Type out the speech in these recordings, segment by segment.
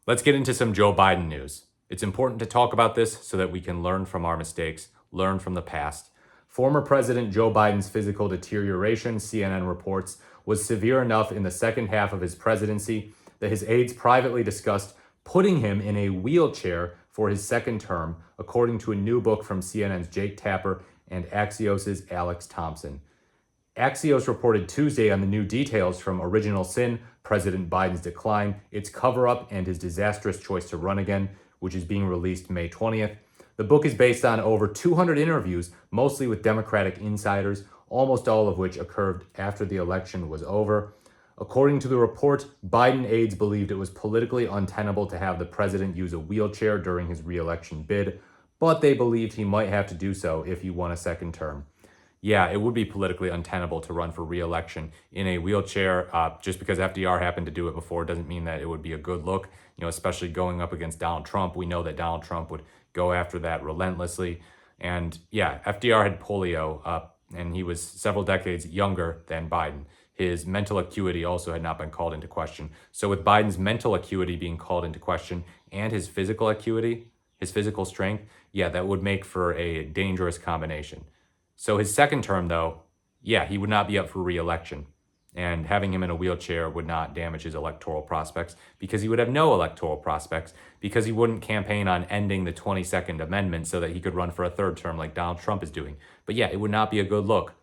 Let's get into some Joe Biden news. It's important to talk about this so that we can learn from our mistakes, learn from the past. Former President Joe Biden's physical deterioration, CNN reports, was severe enough in the second half of his presidency that his aides privately discussed putting him in a wheelchair for his second term, according to a new book from CNN's Jake Tapper and Axios' Alex Thompson. Axios reported Tuesday on the new details from Original Sin, President Biden's decline, its cover-up, and his disastrous choice to run again, which is being released May 20th. The book is based on over 200 interviews, mostly with Democratic insiders, almost all of which occurred after the election was over. According to the report, Biden aides believed it was politically untenable to have the president use a wheelchair during his re-election bid, but they believed he might have to do so if he won a second term. Yeah, it would be politically untenable to run for re-election in a wheelchair. Just because FDR happened to do it before doesn't mean that it would be a good look, especially going up against Donald Trump. We know that Donald Trump would go after that relentlessly. And yeah, FDR had polio, and he was several decades younger than Biden. His mental acuity also had not been called into question. So with Biden's mental acuity being called into question and his physical acuity, his physical strength, yeah, that would make for a dangerous combination. So his second term, though, yeah, he would not be up for re-election. And having him in a wheelchair would not damage his electoral prospects because he would have no electoral prospects because he wouldn't campaign on ending the 22nd Amendment so that he could run for a third term like Donald Trump is doing. But yeah, it would not be a good look.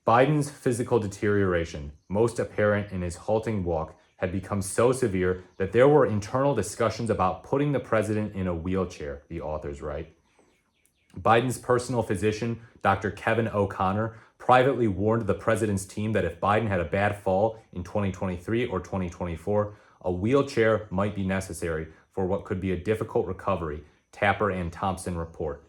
Biden's physical deterioration, most apparent in his halting walk, had become so severe that there were internal discussions about putting the president in a wheelchair, the authors write. Biden's personal physician, Dr. Kevin O'Connor, privately warned the president's team that if Biden had a bad fall in 2023 or 2024, a wheelchair might be necessary for what could be a difficult recovery, Tapper and Thompson report.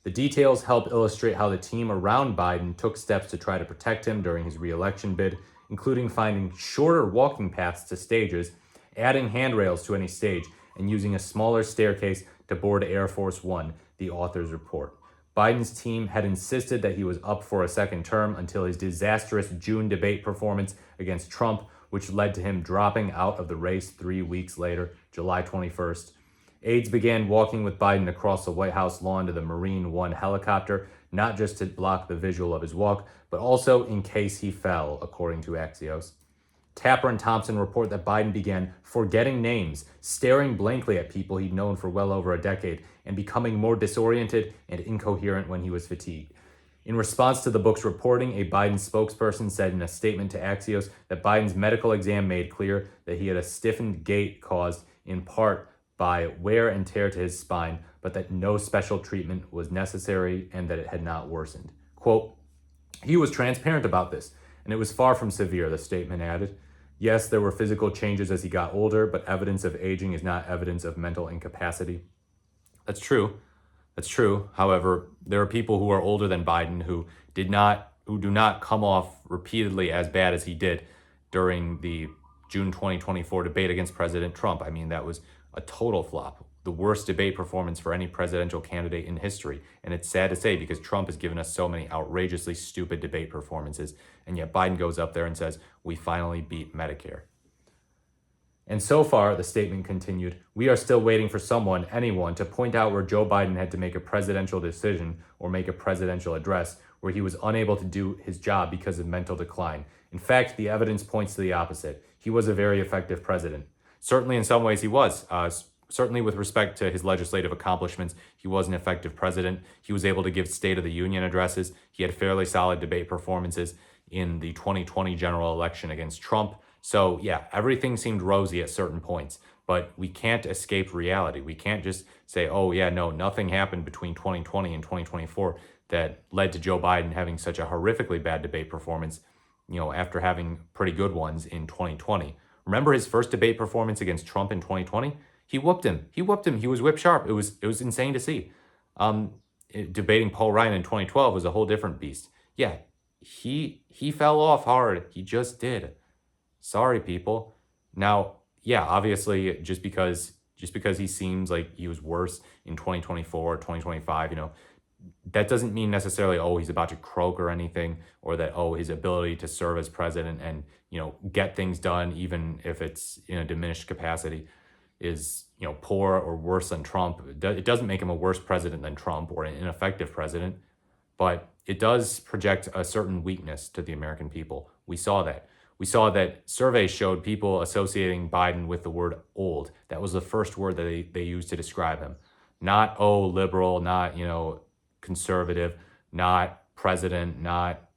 The details help illustrate how the team around Biden took steps to try to protect him during his re-election bid, including finding shorter walking paths to stages, adding handrails to any stage, and using a smaller staircase to board Air Force One, the authors report. Biden's team had insisted that he was up for a second term until his disastrous June debate performance against Trump, which led to him dropping out of the race 3 weeks later, July 21st. Aides began walking with Biden across the White House lawn to the Marine One helicopter, not just to block the visual of his walk, but also in case he fell, according to Axios. Tapper and Thompson report that Biden began forgetting names, staring blankly at people he'd known for well over a decade, and becoming more disoriented and incoherent when he was fatigued. In response to the book's reporting, a Biden spokesperson said in a statement to Axios that Biden's medical exam made clear that he had a stiffened gait caused in part by wear and tear to his spine, but that no special treatment was necessary and that it had not worsened. Quote, "He was transparent about this, and it was far from severe," the statement added. Yes, there were physical changes as he got older, but evidence of aging is not evidence of mental incapacity. That's true. That's true. However, there are people who are older than Biden who do not come off repeatedly as bad as he did during the June 2024 debate against President Trump. I mean, that was a total flop. The worst debate performance for any presidential candidate in history. And it's sad to say because Trump has given us so many outrageously stupid debate performances. And yet Biden goes up there and says, "We finally beat Medicare." And so far, the statement continued, "We are still waiting for anyone, to point out where Joe Biden had to make a presidential decision or make a presidential address where he was unable to do his job because of mental decline. In fact, the evidence points to the opposite. He was a very effective president." Certainly in some ways he was. Certainly with respect to his legislative accomplishments, he was an effective president. He was able to give State of the Union addresses. He had fairly solid debate performances in the 2020 general election against Trump. So yeah, everything seemed rosy at certain points, but we can't escape reality. We can't just say, oh yeah, no, nothing happened between 2020 and 2024 that led to Joe Biden having such a horrifically bad debate performance, after having pretty good ones in 2020. Remember his first debate performance against Trump in 2020? He whooped him. He was whip sharp. It was insane to see. Debating Paul Ryan in 2012 was a whole different beast. Yeah, he fell off hard. He just did. Sorry, people. Now, yeah, obviously, just because he seems like he was worse in 2024 or 2025, that doesn't mean necessarily, oh, he's about to croak or anything, or that, oh, his ability to serve as president and, get things done, even if it's in a diminished capacity, is, poor or worse than Trump. It doesn't make him a worse president than Trump or an ineffective president, but it does project a certain weakness to the American people. We saw that. We saw that surveys showed people associating Biden with the word old. That was the first word that they used to describe him. Not, oh, liberal, not, conservative, not president, not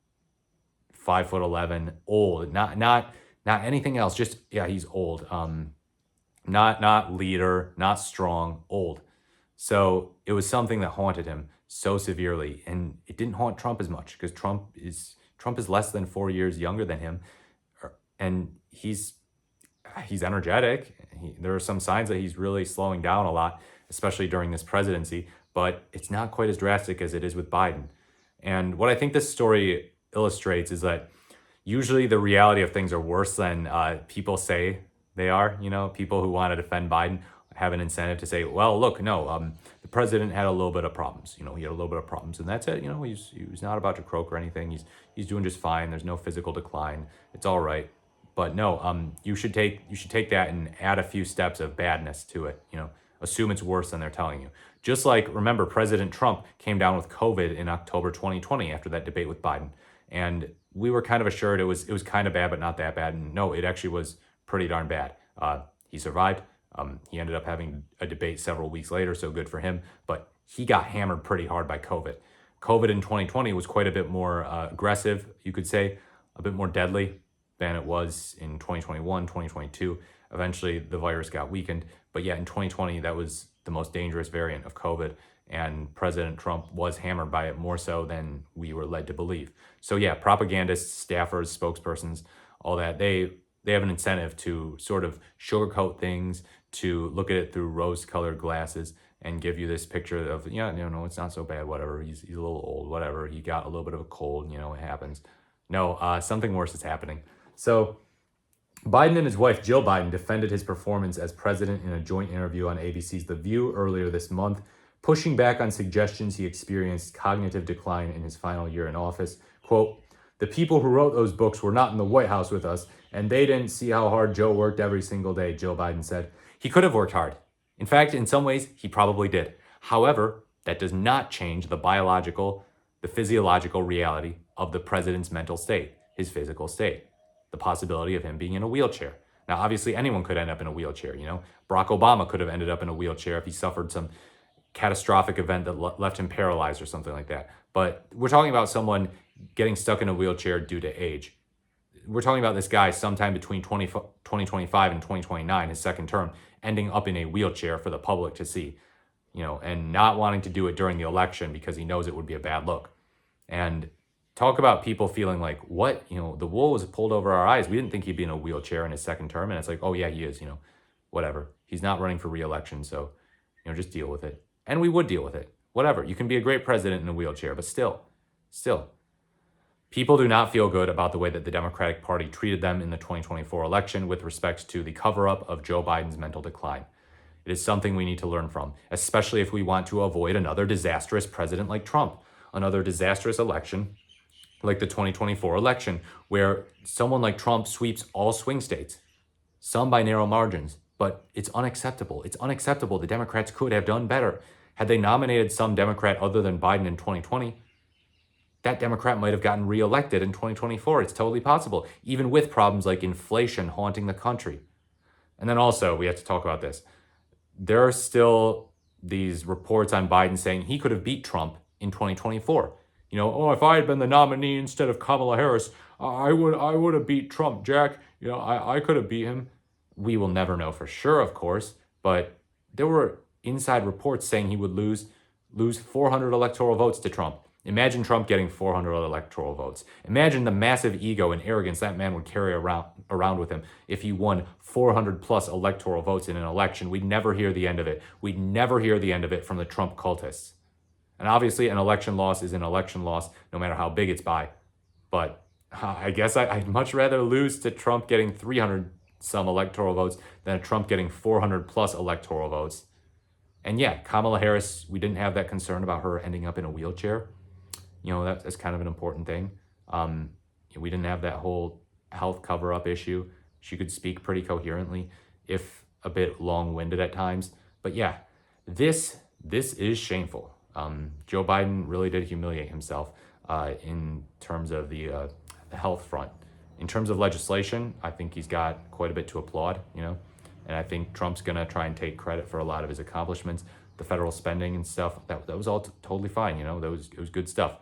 5'11", old, not anything else. Just, yeah, he's old. Not leader, not strong, old. So it was something that haunted him so severely, and it didn't haunt Trump as much because Trump is less than 4 years younger than him, and he's energetic. There are some signs that he's really slowing down a lot, especially during this presidency, but it's not quite as drastic as it is with Biden. And what I think this story illustrates is that usually the reality of things are worse than people say they are. People who want to defend Biden have an incentive to say, well, look, no, the president had a little bit of problems. He had a little bit of problems, and that's it. He's not about to croak or anything. He's doing just fine. There's no physical decline. It's all right. But no, you should take that and add a few steps of badness to it. Assume it's worse than they're telling you. Just like, remember, President Trump came down with COVID in October 2020 after that debate with Biden, and we were kind of assured it was kind of bad, but not that bad. And no, it actually was pretty darn bad. He survived. He ended up having a debate several weeks later, so good for him. But he got hammered pretty hard by COVID. COVID in 2020 was quite a bit more aggressive, you could say, a bit more deadly than it was in 2021, 2022. Eventually, the virus got weakened. But yeah, in 2020, that was the most dangerous variant of COVID. And President Trump was hammered by it more so than we were led to believe. So yeah, propagandists, staffers, spokespersons, all that, they have an incentive to sort of sugarcoat things, to look at it through rose-colored glasses and give you this picture of, no, it's not so bad, whatever, he's a little old, whatever, he got a little bit of a cold, it happens. No, something worse is happening. So Biden and his wife, Jill Biden, defended his performance as president in a joint interview on ABC's The View earlier this month, pushing back on suggestions he experienced cognitive decline in his final year in office. Quote, "The people who wrote those books were not in the White House with us, and they didn't see how hard Joe worked every single day," Jill Biden said. He could have worked hard. In fact, in some ways, he probably did. However, that does not change the physiological reality of the president's mental state, his physical state, the possibility of him being in a wheelchair. Now, obviously, anyone could end up in a wheelchair, Barack Obama could have ended up in a wheelchair if he suffered some catastrophic event that left him paralyzed or something like that. But we're talking about someone getting stuck in a wheelchair due to age. We're talking about this guy sometime between 2025 and 2029, his second term, ending up in a wheelchair for the public to see, and not wanting to do it during the election because he knows it would be a bad look. And talk about people feeling like, what, the wool was pulled over our eyes. We didn't think he'd be in a wheelchair in his second term. And it's like, oh yeah, he is, whatever. He's not running for re-election, so, just deal with it. And we would deal with it. Whatever. You can be a great president in a wheelchair, but still. People do not feel good about the way that the Democratic Party treated them in the 2024 election with respect to the cover-up of Joe Biden's mental decline. It is something we need to learn from, especially if we want to avoid another disastrous president like Trump, another disastrous election like the 2024 election, where someone like Trump sweeps all swing states, some by narrow margins, but it's unacceptable. It's unacceptable. The Democrats could have done better. Had they nominated some Democrat other than Biden in 2020, that Democrat might have gotten reelected in 2024. It's totally possible, even with problems like inflation haunting the country. And then also, we have to talk about this. There are still these reports on Biden saying he could have beat Trump in 2024. If I had been the nominee instead of Kamala Harris, I would have beat Trump, Jack. I could have beat him. We will never know for sure, of course, but there were inside reports saying he would lose 400 electoral votes to Trump. Imagine Trump getting 400 electoral votes. Imagine the massive ego and arrogance that man would carry around with him if he won 400 plus electoral votes in an election. We'd never hear the end of it. We'd never hear the end of it from the Trump cultists. And obviously, an election loss is an election loss, no matter how big it's by. But I guess I'd much rather lose to Trump getting 300 some electoral votes than Trump getting 400 plus electoral votes. And yeah, Kamala Harris, we didn't have that concern about her ending up in a wheelchair. That's kind of an important thing. We didn't have that whole health cover-up issue. She could speak pretty coherently. If a bit long-winded at times. But yeah, this is shameful. Joe Biden really did humiliate himself in terms of the health front. In terms of legislation, I think he's got quite a bit to applaud, and I think Trump's gonna try and take credit for a lot of his accomplishments. The federal spending and stuff, that was all totally fine, it was good stuff.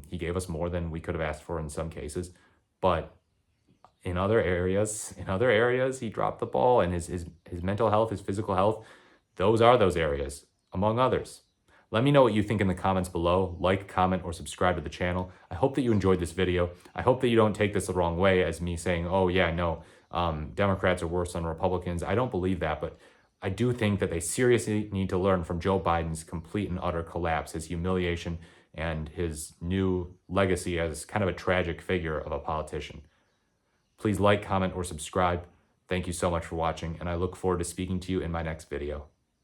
He gave us more than we could have asked for in some cases, but in other areas, he dropped the ball, and his mental health, his physical health, those are those areas, among others. Let me know what you think in the comments below. Like, comment, or subscribe to the channel. I hope that you enjoyed this video. I hope that you don't take this the wrong way as me saying, oh yeah, no, Democrats are worse than Republicans. I don't believe that, but I do think that they seriously need to learn from Joe Biden's complete and utter collapse, his humiliation, and his new legacy as kind of a tragic figure of a politician. Please like, comment, or subscribe. Thank you so much for watching, and I look forward to speaking to you in my next video.